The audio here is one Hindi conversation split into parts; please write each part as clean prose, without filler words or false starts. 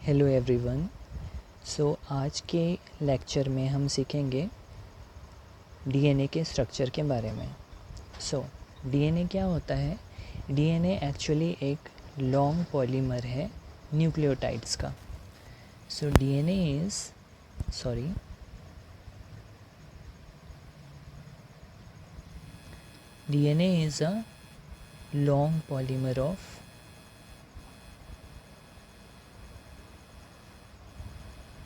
Hello everyone. आज के लेक्चर में हम सीखेंगे डीएनए के स्ट्रक्चर के बारे में। डीएनए क्या होता है? डीएनए एक्चुअली एक लॉन्ग पॉलीमर है न्यूक्लियोटाइड्स का। DNA is a long polymer of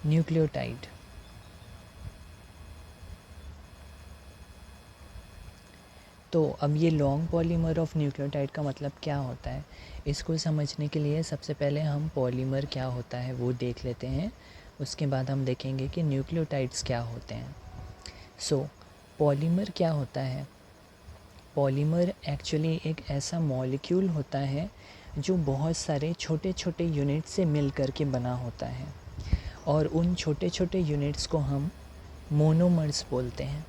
nucleotide. तो अब ये लॉन्ग पॉलीमर ऑफ न्यूक्लियोटाइड का मतलब क्या होता है? इसको समझने के लिए सबसे पहले हम पॉलीमर क्या होता है वो देख लेते हैं। उसके बाद हम देखेंगे कि न्यूक्लियोटाइड्स क्या होते हैं। पॉलीमर क्या होता है? पॉलीमर एक्चुअली एक ऐसा मॉलिक्यूल होता है जो बहुत सारे छोटे छोटे यूनिट से मिल कर के बना होता है, और उन छोटे छोटे यूनिट्स को हम मोनोमर्स बोलते हैं।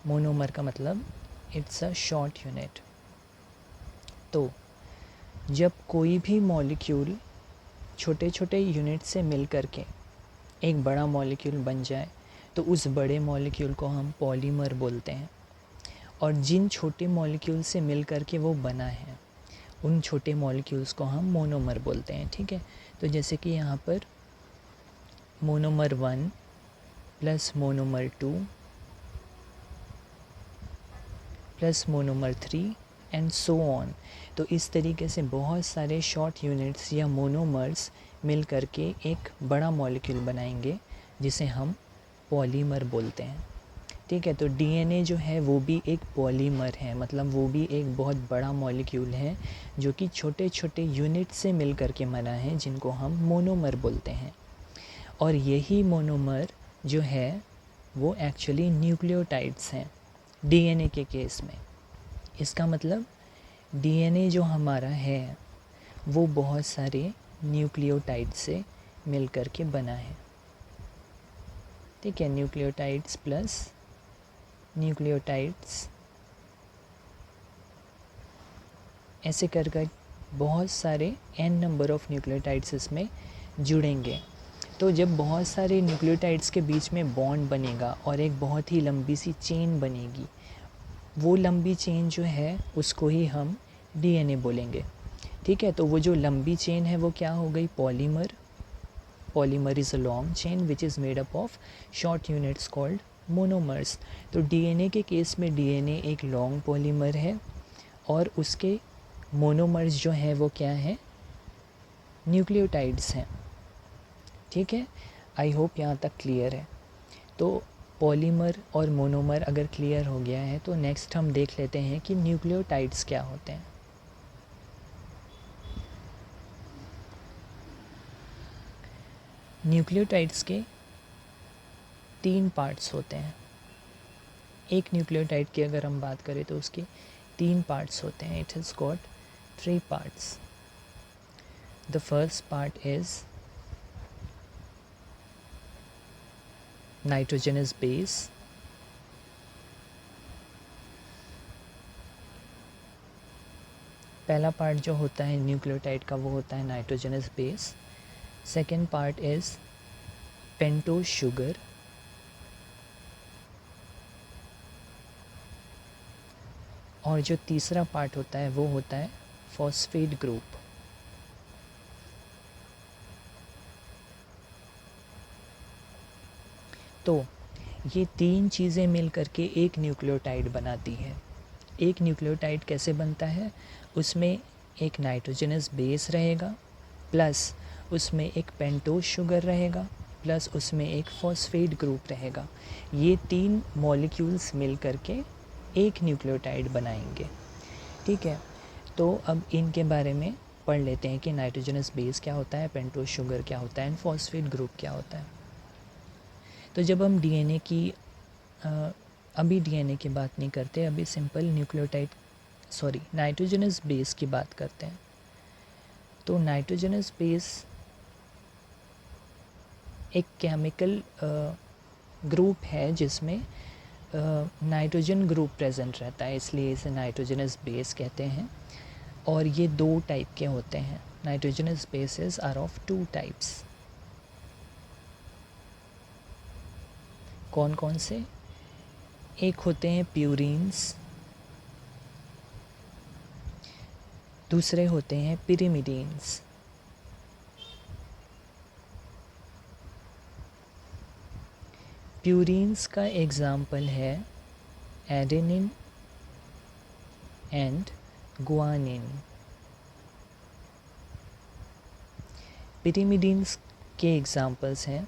मोनोमर का मतलब इट्स अ शॉर्ट यूनिट। तो जब कोई भी मॉलिक्यूल छोटे छोटे यूनिट से मिल कर के एक बड़ा मॉलिक्यूल बन जाए तो उस बड़े मॉलिक्यूल को हम पॉलीमर बोलते हैं। और जिन छोटे मॉलिक्यूल से मिल कर के वो बना है उन छोटे मॉलिक्यूल्स को हम मोनोमर बोलते हैं। ठीक है, तो जैसे कि यहाँ पर monomer 1 plus monomer 2 plus monomer 3 and so on. तो इस तरीके से बहुत सारे शॉर्ट यूनिट्स या मोनोमर्स मिल करके एक बड़ा मॉलिक्यूल बनाएंगे जिसे हम पॉलीमर बोलते हैं। ठीक है, तो डीएनए जो है वो भी एक पॉलीमर है, मतलब वो भी एक बहुत बड़ा मॉलिक्यूल है जो कि छोटे छोटे यूनिट से मिल करके बना है, जिनको हम मोनोमर बोलते हैं। और यही मोनोमर जो है वो एक्चुअली न्यूक्लियोटाइड्स हैं डीएनए के केस में। इसका मतलब डीएनए जो हमारा है वो बहुत सारे न्यूक्लियोटाइड से मिल कर के बना है। ठीक है, न्यूक्लियोटाइड्स प्लस न्यूक्लियोटाइड्स, ऐसे कर कर बहुत सारे n नंबर ऑफ़ न्यूक्लियोटाइड्स इसमें जुड़ेंगे। तो जब बहुत सारे न्यूक्लियोटाइड्स के बीच में बॉन्ड बनेगा और एक बहुत ही लंबी सी चेन बनेगी, वो लंबी चेन जो है उसको ही हम डीएनए बोलेंगे। ठीक है, तो वो जो लंबी चेन है वो क्या हो गई? Polymer is a long chain which is made up of short units called monomers. तो डीएनए के केस में डीएनए एक लॉन्ग पॉलीमर है और उसके मोनोमर्स जो हैं वो क्या हैं? न्यूक्लियोटाइड्स हैं। ठीक है, आई होप यहाँ तक क्लियर है। तो पॉलीमर और मोनोमर अगर क्लियर हो गया है तो नेक्स्ट हम देख लेते हैं कि न्यूक्लियोटाइड्स क्या होते हैं। न्यूक्लियोटाइड्स के 3 पार्ट्स होते हैं। एक न्यूक्लियोटाइड की अगर हम बात करें तो उसके 3 पार्ट्स होते हैं। It has got 3 parts. The first part is nitrogenous base, पहला पार्ट जो होता है न्यूक्लियोटाइड का वो होता है nitrogenous base. Second part is pentose sugar, और जो तीसरा पार्ट होता है वो होता है फॉस्फेट ग्रुप। तो ये 3 चीज़ें मिल करके एक न्यूक्लियोटाइड बनाती है। एक न्यूक्लियोटाइड कैसे बनता है? उसमें एक नाइट्रोजनस बेस रहेगा, प्लस उसमें एक पेंटोज शुगर रहेगा, प्लस उसमें एक फॉस्फेट ग्रुप रहेगा। ये 3 मॉलिक्यूल्स मिल करके एक न्यूक्लियोटाइड बनाएंगे। ठीक है, तो अब इनके बारे में पढ़ लेते हैं कि नाइट्रोजनस बेस क्या होता है, पेंटोज शुगर क्या होता है एंड फॉस्फेट ग्रुप क्या होता है। तो जब हम डीएनए की अभी डीएनए की बात नहीं करते, अभी सिंपल नाइट्रोजनस बेस की बात करते हैं। तो नाइट्रोजनस बेस एक केमिकल ग्रुप है जिसमें नाइट्रोजन ग्रुप प्रेजेंट रहता है, इसलिए इसे नाइट्रोजनस बेस कहते हैं। और ये 2 टाइप के होते हैं। Nitrogenous bases are of 2 types. कौन कौन से? एक होते हैं प्यूरीन्स, दूसरे होते हैं पिरिमिडीन्स। प्यूरीन्स का एग्जाम्पल है एडेनिन एंड गुआनिन। पिरिमिडीन्स के एग्जाम्पल्स हैं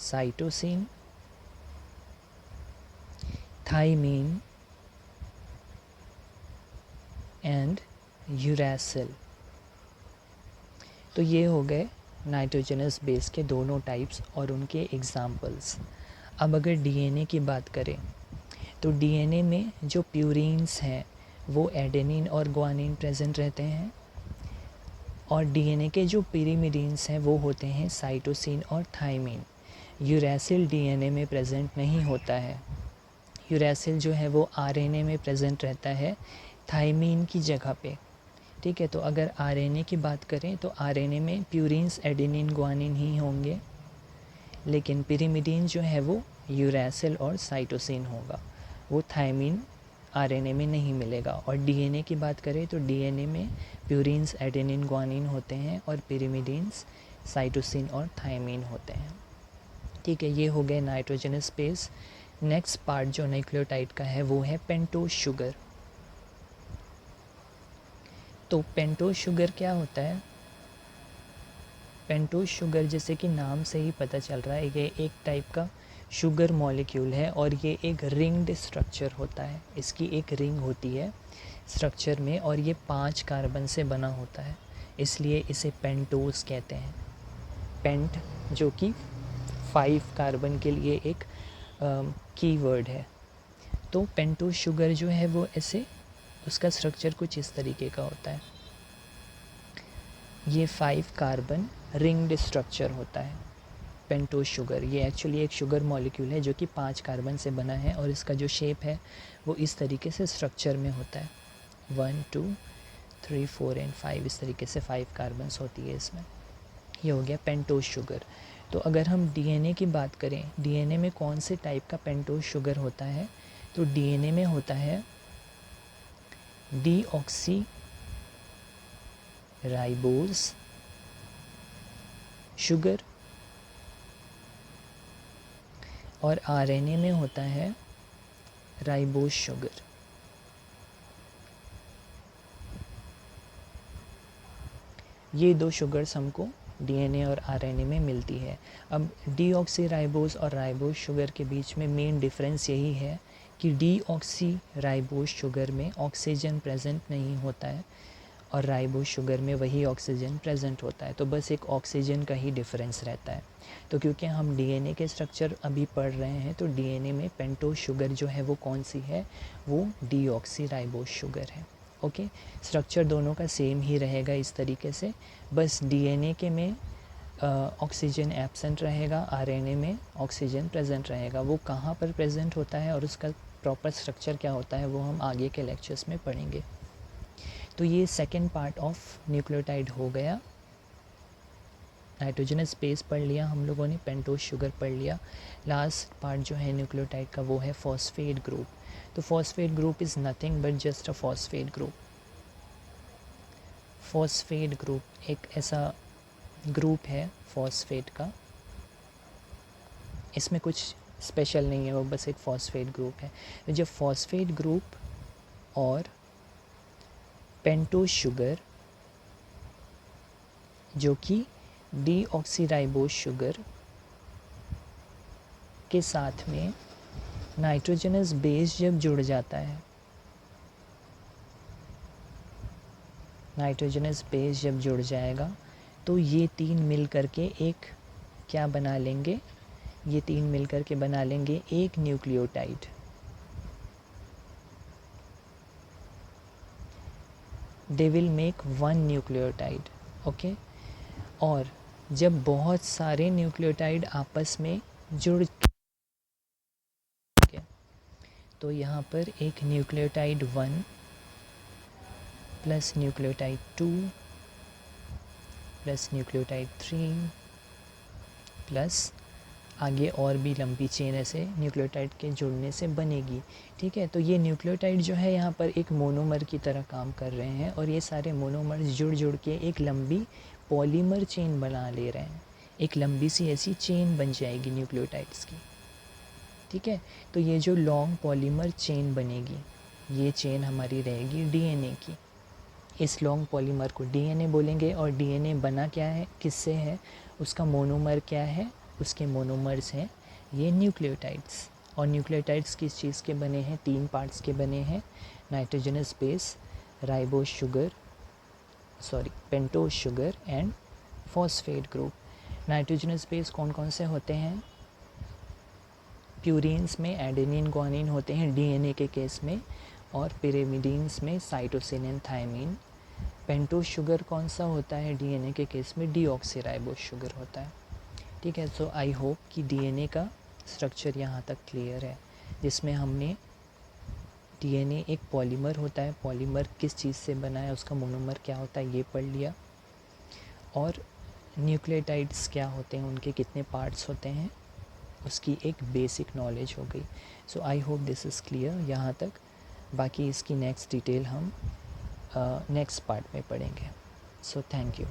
साइटोसिन, थाइमीन एंड यूरेसिल। तो ये हो गए नाइट्रोजनस बेस के दोनों टाइप्स और उनके एग्जाम्पल्स। अब अगर डीएनए की बात करें तो डीएनए में जो प्यूरीन्स हैं वो एडेनिन और गुआनिन प्रेजेंट रहते हैं, और डीएनए के जो पिरिमिडीन्स हैं वो होते हैं साइटोसिन और थाइमीन। यूरेसिल डीएनए में प्रेजेंट नहीं होता है। यूरेसिल जो है वो आरएनए में प्रेजेंट रहता है थाइमीन की जगह पे। ठीक है, तो अगर आरएनए की बात करें तो आरएनए में प्यूरीन्स एडेनिन गुआनिन ही होंगे, लेकिन पिरिमिडीन जो है वो यूरेसिल और साइटोसिन होगा, वो थाइमीन आरएनए में नहीं मिलेगा। और डीएनए की बात करें तो डीएनए में प्यूरीन्स एडेनिन गुआनिन होते हैं और पिरिमिडीन्स साइटोसिन और थाइमीन होते हैं। ठीक है, ये हो गए नाइट्रोजनस बेस। नेक्स्ट पार्ट जो न्यूक्लियोटाइड का है वो है पेंटोज शुगर। तो पेंटोज शुगर क्या होता है? पेंटोज शुगर जैसे कि नाम से ही पता चल रहा है, ये एक टाइप का शुगर मॉलिक्यूल है और ये एक रिंग्ड स्ट्रक्चर होता है। इसकी एक रिंग होती है स्ट्रक्चर में और ये 5 कार्बन से बना होता है, इसलिए इसे पेंटोज कहते हैं। पेंट जो कि 5 कार्बन के लिए एक कीवर्ड है। तो पेंटोज शुगर जो है वो ऐसे, उसका स्ट्रक्चर कुछ इस तरीके का होता है। ये 5 कार्बन रिंग्ड स्ट्रक्चर होता है पेंटोज शुगर। ये एक्चुअली एक शुगर मॉलिक्यूल है जो कि 5 कार्बन से बना है और इसका जो शेप है वो इस तरीके से स्ट्रक्चर में होता है। 1 2 3 4 एंड 5, इस तरीके से 5 कार्बन्स होती है इसमें। ये हो गया पेंटोज शुगर। तो अगर हम डीएनए की बात करें, डीएनए में कौन से टाइप का पेंटोज शुगर होता है? तो डीएनए में होता है डीऑक्सी राइबोज शुगर, और आरएनए में होता है राइबोज शुगर। ये 2 शुगर्स हमको डीएनए और आरएनए में मिलती है। अब डीऑक्सी राइबोज और राइबोज शुगर के बीच में मेन डिफरेंस यही है कि डीऑक्सी राइबोज शुगर में ऑक्सीजन प्रेजेंट नहीं होता है और राइबोज शुगर में वही ऑक्सीजन प्रेजेंट होता है। तो बस एक ऑक्सीजन का ही डिफरेंस रहता है। तो क्योंकि हम डीएनए के स्ट्रक्चर अभी पढ़ रहे हैं तो डीएनए में पेंटोज शुगर जो है वो कौन सी है? वो डीऑक्सी राइबोज शुगर है। ओके, स्ट्रक्चर दोनों का सेम ही रहेगा इस तरीके से, बस डीएनए के में ऑक्सीजन एब्सेंट रहेगा, आरएनए में ऑक्सीजन प्रेजेंट रहेगा। वो कहाँ पर प्रेजेंट होता है और उसका प्रॉपर स्ट्रक्चर क्या होता है वो हम आगे के लेक्चर्स में पढ़ेंगे। तो ये सेकेंड पार्ट ऑफ न्यूक्लियोटाइड हो गया। नाइट्रोजनस बेस पढ़ लिया हम लोगों ने, पेंटोज शुगर पढ़ लिया। लास्ट पार्ट जो है न्यूक्लियोटाइड का वो है फॉस्फेट ग्रुप। तो phosphate group is nothing but just a phosphate group. Phosphate group एक ऐसा ग्रुप है फॉस्फेट का, इसमें कुछ स्पेशल नहीं है, वो बस एक फॉस्फेट ग्रुप है। तो जब फॉस्फेट ग्रुप और पेंटोज शुगर जो कि डीऑक्सीराइबोज शुगर के साथ में नाइट्रोजनस बेस जब जुड़ जाता है, नाइट्रोजनस बेस जब जुड़ जाएगा तो ये 3 मिल करके एक क्या बना लेंगे? ये 3 मिल करके बना लेंगे एक nucleotide. They will make 1 nucleotide. Okay, और जब बहुत सारे न्यूक्लियोटाइड आपस में जुड़ के, तो यहाँ पर एक nucleotide 1 plus nucleotide 2 plus nucleotide 3 plus आगे और भी लंबी चेन ऐसे न्यूक्लियोटाइड के जुड़ने से बनेगी। ठीक है, तो ये न्यूक्लियोटाइड जो है यहाँ पर एक मोनोमर की तरह काम कर रहे हैं और ये सारे मोनोमर्स जुड़ जुड़ के एक लंबी पॉलीमर चेन बना ले रहे हैं। एक लंबी सी ऐसी चेन बन जाएगी न्यूक्लियोटाइड्स की। ठीक है, तो ये जो लॉन्ग पॉलीमर चेन बनेगी, ये चेन हमारी रहेगी डीएनए की। इस लॉन्ग पॉलीमर को डीएनए बोलेंगे और डीएनए बना क्या है, किससे है, उसका मोनोमर क्या है, उसके मोनोमर्स हैं ये न्यूक्लियोटाइड्स। और न्यूक्लियोटाइड्स किस चीज़ के बने हैं, 3 पार्ट्स के बने हैं, nitrogenous base, ribose sugar, pentose sugar and phosphate group. Nitrogenous base कौन कौन से होते हैं, प्यूरिन्स में एडेनिन ग्वानिन होते हैं डीएनए के केस में, और पिरिमिडीन्स में cytosine and thymine. Pentose sugar कौन सा होता है डीएनए के केस में, डीऑक्सीराइबोस शुगर होता है। ठीक है, सो आई होप कि डीएनए का स्ट्रक्चर यहाँ तक क्लियर है, जिसमें हमने डीएनए एक पॉलीमर होता है, पॉलीमर किस चीज़ से बना है, उसका मोनोमर क्या होता है ये पढ़ लिया, और न्यूक्लियोटाइड्स क्या होते हैं, उनके कितने पार्ट्स होते हैं, उसकी एक बेसिक नॉलेज हो गई। So I hope this is clear यहाँ तक। बाकी इसकी नेक्स्ट डिटेल हम नेक्स्ट पार्ट में पढ़ेंगे। So thank you.